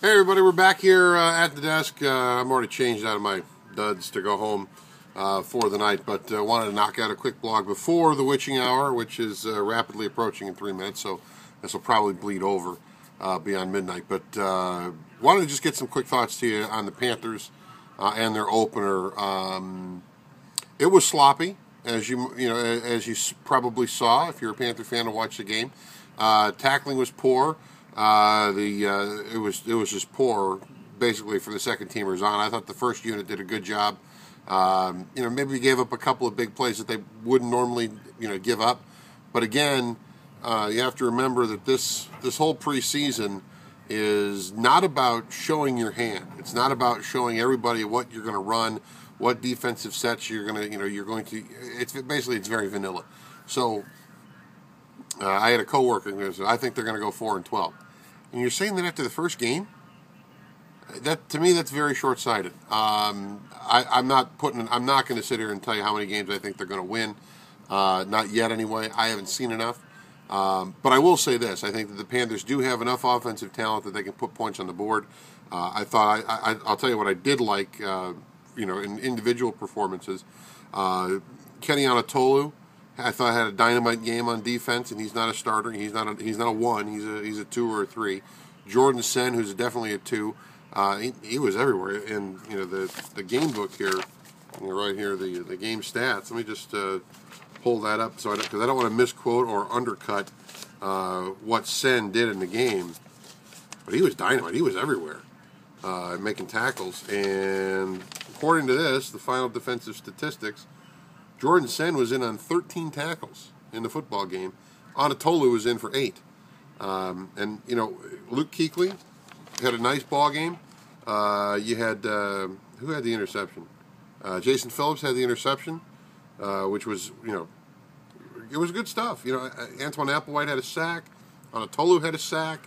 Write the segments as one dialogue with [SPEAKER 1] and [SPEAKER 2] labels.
[SPEAKER 1] Hey everybody, we're back here at the desk. I'm already changed out of my duds to go home for the night, but wanted to knock out a quick blog before the witching hour, which is rapidly approaching in 3 minutes, so this will probably bleed over beyond midnight. But wanted to just get some quick thoughts to you on the Panthers and their opener. It was sloppy, as you probably saw if you're a Panther fan and watched the game. Tackling was poor. It was just poor, basically, for the second teamers on. I thought the first unit did a good job. Maybe we gave up a couple of big plays that they wouldn't normally, give up. But again, you have to remember that this whole preseason is not about showing your hand. It's not about showing everybody what you're going to run, what defensive sets you're going to. It's very vanilla. So I had a coworker who said, "I think they're going to go 4-12." And you're saying that after the first game? That, to me, that's very short-sighted. I'm not going to sit here and tell you how many games I think they're going to win. Not yet, anyway. I haven't seen enough. But I will say this: I think that the Panthers do have enough offensive talent that they can put points on the board. I'll tell you what I did like, in individual performances. Kenny Anatolu, I thought had a dynamite game on defense, and he's not a starter. He's not a 1. He's a 2 or a 3. Jordan Sen, who's definitely a 2. He was everywhere. And the game book here, right here, the game stats. Let me just pull that up because I don't want to misquote or undercut what Sen did in the game. But he was dynamite. He was everywhere, making tackles. And according to this, the final defensive statistics, Jordan Sen was in on 13 tackles in the football game. Anatolu was in for 8. Luke Kuechly had a nice ball game. You had, who had the interception? Jason Phillips had the interception, which was, it was good stuff. Antoine Applewhite had a sack. Anatolu had a sack.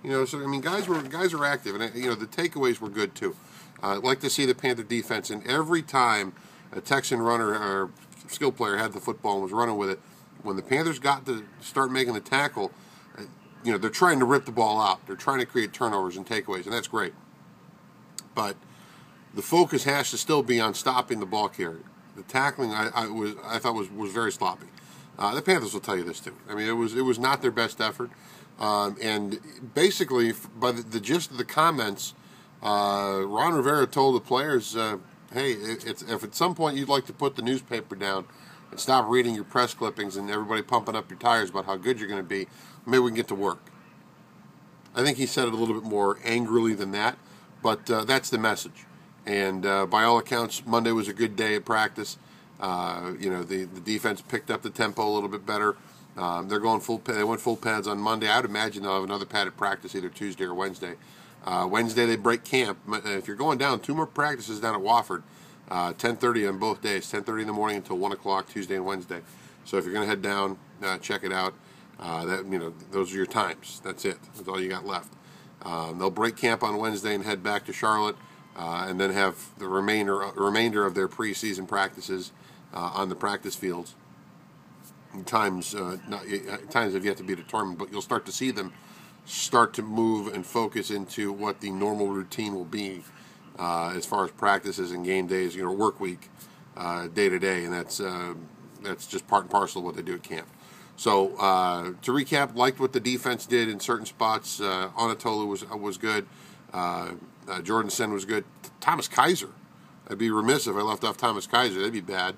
[SPEAKER 1] Guys were active, and the takeaways were good too. I'd like to see the Panther defense, and every time a Texan runner or skill player had the football and was running with it, when the Panthers got to start making the tackle, they're trying to rip the ball out. They're trying to create turnovers and takeaways, and that's great. But the focus has to still be on stopping the ball carrier. The tackling I thought was very sloppy. The Panthers will tell you this too. It was not their best effort, and basically by the gist of the comments, Ron Rivera told the players, "Hey, if at some point you'd like to put the newspaper down and stop reading your press clippings and everybody pumping up your tires about how good you're going to be, maybe we can get to work." I think he said it a little bit more angrily than that, but that's the message. And by all accounts, Monday was a good day at practice. The defense picked up the tempo a little bit better. They're going they went full pads on Monday. I would imagine they'll have another pad at practice either Tuesday or Wednesday. Wednesday they break camp. If you're going down, 2 more practices down at Wofford, 10:30 on both days, 10:30 in the morning until 1 o'clock Tuesday and Wednesday. So if you're going to head down, check it out. Those are your times. That's it. That's all you got left. They'll break camp on Wednesday and head back to Charlotte, and then have the remainder of their preseason practices on the practice fields. Times have yet to be determined, but you'll start to see them start to move and focus into what the normal routine will be as far as practices and game days, work week, day to day, and that's just part and parcel of what they do at camp. So to recap, liked what the defense did in certain spots. Anatolu was good. Jordan Sen was good. Thomas Kaiser, I'd be remiss if I left off Thomas Kaiser. That'd be bad.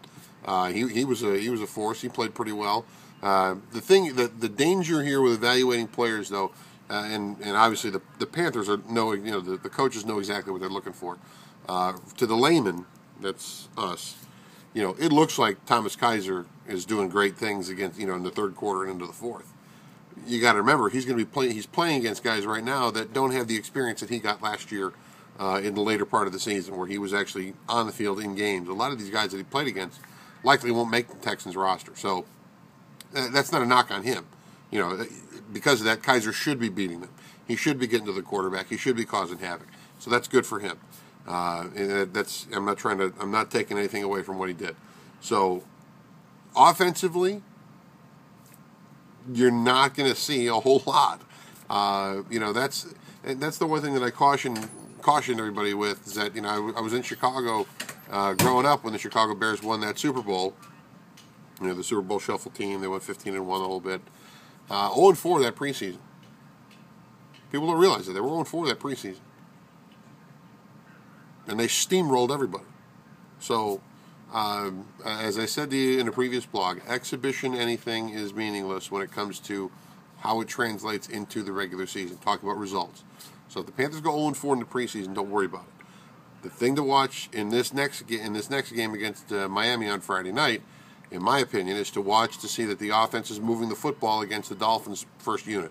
[SPEAKER 1] He was a force. He played pretty well. The danger here with evaluating players, though, and obviously the Panthers the coaches know exactly what they're looking for. To the layman, that's us. It looks like Thomas Kaiser is doing great things against in the third quarter and into the fourth. You got to remember he's going to be playing. He's playing against guys right now that don't have the experience that he got last year in the later part of the season, where he was actually on the field in games. A lot of these guys that he played against likely won't make the Texans roster. So that's not a knock on him. Because of that, Kaiser should be beating them. He should be getting to the quarterback. He should be causing havoc. So that's good for him. I'm not taking anything away from what he did. So offensively, you're not going to see a whole lot. and that's the one thing that I cautioned everybody with, is that, I was in Chicago growing up when the Chicago Bears won that Super Bowl. The Super Bowl shuffle team. They went 15-1 a little bit. 0-4 that preseason. People don't realize that they were 0-4 that preseason, and they steamrolled everybody. So, as I said to you in a previous blog, exhibition anything is meaningless when it comes to how it translates into the regular season. Talking about results. So if the Panthers go 0-4 in the preseason, don't worry about it. The thing to watch in this next game against Miami on Friday night, in my opinion, is to watch to see that the offense is moving the football against the Dolphins' first unit.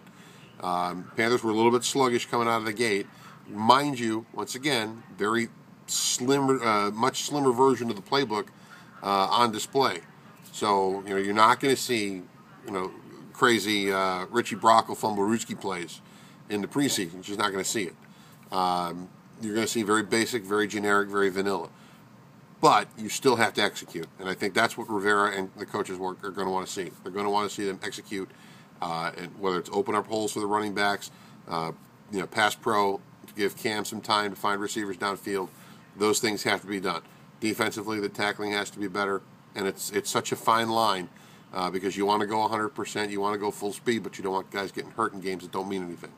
[SPEAKER 1] Panthers were a little bit sluggish coming out of the gate. Mind you, once again, very slim, much slimmer version of the playbook on display. So you're not going to see crazy Richie Brockel fumblerooski plays in the preseason. You're just not going to see it. You're going to see very basic, very generic, very vanilla. But you still have to execute, and I think that's what Rivera and the coaches are going to want to see. They're going to want to see them execute, and whether it's open up holes for the running backs, pass pro to give Cam some time to find receivers downfield. Those things have to be done. Defensively, the tackling has to be better, and it's such a fine line because you want to go 100%, you want to go full speed, but you don't want guys getting hurt in games that don't mean anything.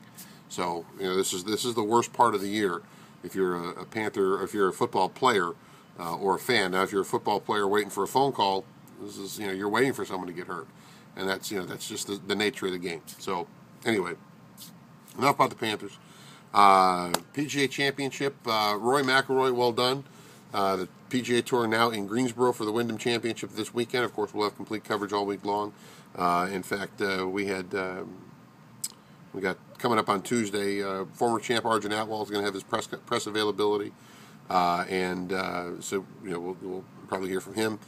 [SPEAKER 1] So this is the worst part of the year if you're a Panther, or if you're a football player. Or a fan. Now, if you're a football player waiting for a phone call, this is you're waiting for someone to get hurt, and that's just the nature of the game. So anyway, enough about the Panthers. PGA Championship. Rory McIlroy, well done. The PGA Tour now in Greensboro for the Wyndham Championship this weekend. Of course, we'll have complete coverage all week long. In fact, we got coming up on Tuesday. Former champ Arjun Atwal is going to have his press availability. So we'll probably hear from him.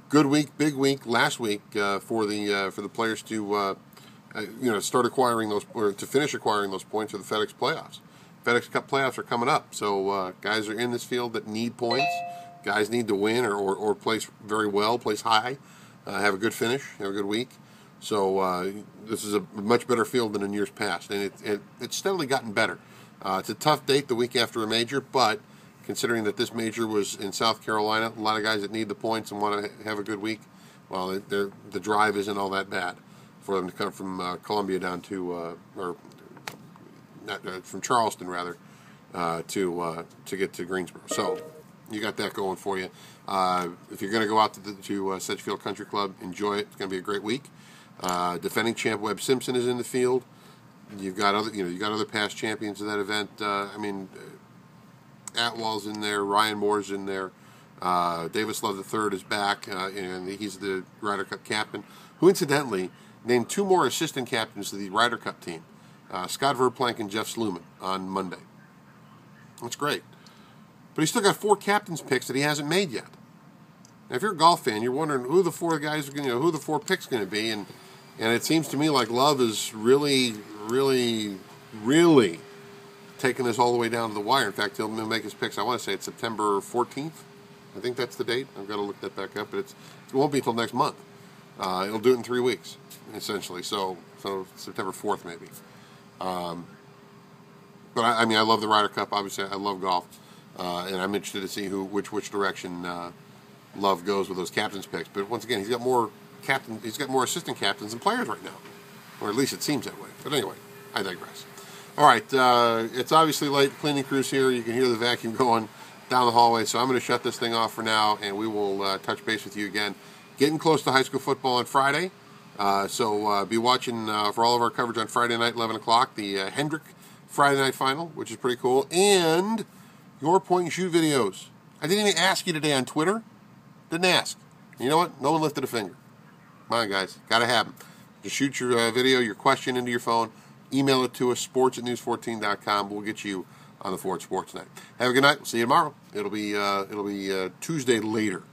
[SPEAKER 1] Good week, big week last week for the players to start acquiring those, or to finish acquiring those points for the FedEx playoffs. FedEx Cup playoffs are coming up, so guys are in this field that need points. Guys need to win or place very well, place high, have a good finish, have a good week. So this is a much better field than in years past, and it's steadily gotten better. It's a tough date the week after a major, but considering that this major was in South Carolina, a lot of guys that need the points and want to have a good week, well, the drive isn't all that bad for them to come from Columbia down to, from Charleston rather, to get to Greensboro. So you got that going for you. If you're going to go out to Sedgefield Country Club, enjoy it. It's going to be a great week. Defending champ Webb Simpson is in the field. You've got other past champions of that event. Atwal's in there, Ryan Moore's in there, Davis Love III is back, and he's the Ryder Cup captain, who incidentally named 2 more assistant captains to the Ryder Cup team, Scott Verplank and Jeff Sluman on Monday. That's great, but he's still got 4 captains picks that he hasn't made yet. Now, if you're a golf fan, you're wondering who the 4 guys are going, who the 4 picks going to be, and it seems to me like Love is really taking this all the way down to the wire. In fact, he'll make his picks, I want to say it's September 14th. I think that's the date. I've got to look that back up, but it won't be until next month. He'll do it in 3 weeks, essentially. So September 4th, maybe. But I love the Ryder Cup. Obviously, I love golf, and I'm interested to see which direction Love goes with those captains picks. But once again, he's got more assistant captains than players right now, or at least it seems that way. But anyway, I digress. All right, it's obviously late. Cleaning crew's here. You can hear the vacuum going down the hallway, so I'm going to shut this thing off for now, and we will touch base with you again. Getting close to high school football on Friday, so be watching for all of our coverage on Friday night, 11 o'clock, the Hendrick Friday night final, which is pretty cool, and your point and shoot videos. I didn't even ask you today on Twitter. Didn't ask. You know what? No one lifted a finger. Come on, guys. Got to have them. Just shoot your video, your question into your phone. Email it to us, sports@news14.com. We'll get you on the Ford Sports Night. Have a good night. We'll see you tomorrow. It'll be Tuesday later.